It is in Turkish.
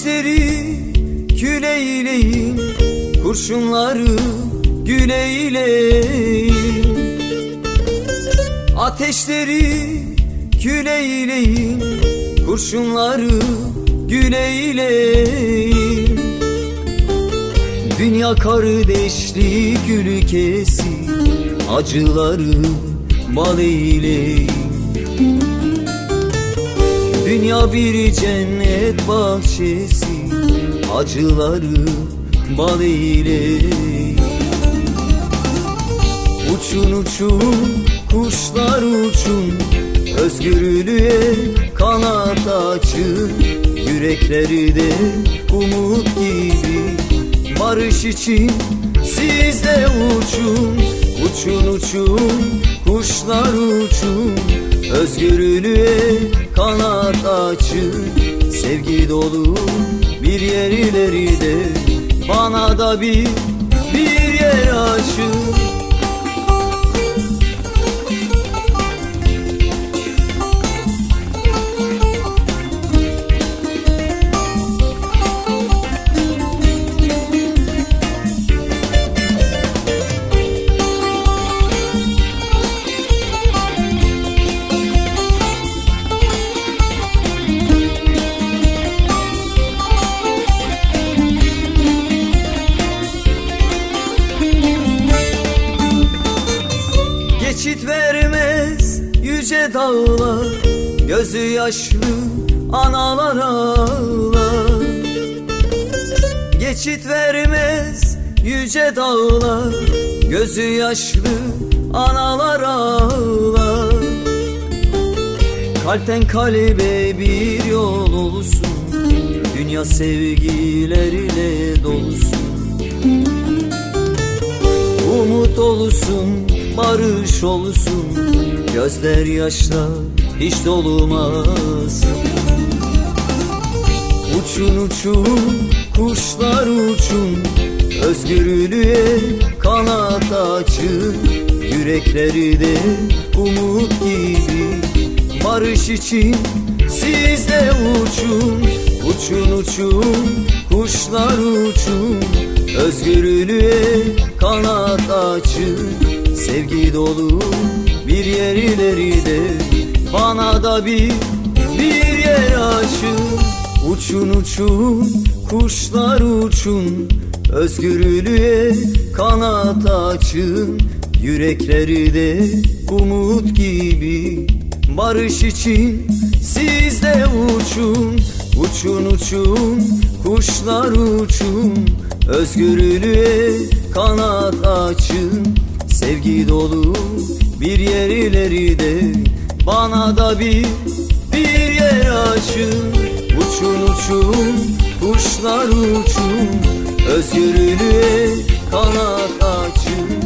Ateşleri kül eyleyin, kurşunları gül eyleyin. Ateşleri kül eyleyin, kurşunları gül eyleyin. Dünya kardeşlik ülkesi, acıları bal eyleyin. Dünya bir cennet bahçesi, acıları bal eyleyin. Uçun uçun kuşlar uçun, özgürlüğe kanat açın. Yürekleri de umut gibi, barış için siz de uçun. Uçun uçun kuşlar uçun, özgürlüğe kanat açın. Sevgi dolu bir yerleri de bana da bir yer açın. Geçit vermez yüce dağlar, gözü yaşlı analar ağlar. Geçit vermez yüce dağlar, gözü yaşlı analar ağlar. Kalpten kalbe bir yol olsun, dünya sevgilerle dolusun. Umut olsun, barış olsun, gözler yaşla hiç dolmaz. Uçun uçun kuşlar uçun, özgürlüğe kanat açın. Yürekleri de umut gibi, barış için siz de uçun. Uçun uçun kuşlar uçun, özgürlüğe kanat açın. Sevgi dolu bir yerleri de bana da bir yer açın. Uçun uçun kuşlar uçun, özgürlüğe kanat açın. Yürekleri de umut gibi, barış için siz de uçun. Uçun uçun kuşlar uçun, özgürlüğe kanat açın. Sevgi dolu bir yerleri de bana da bir yer açın. Uçun uçun kuşlar uçun, özgürlüğe kanat açın.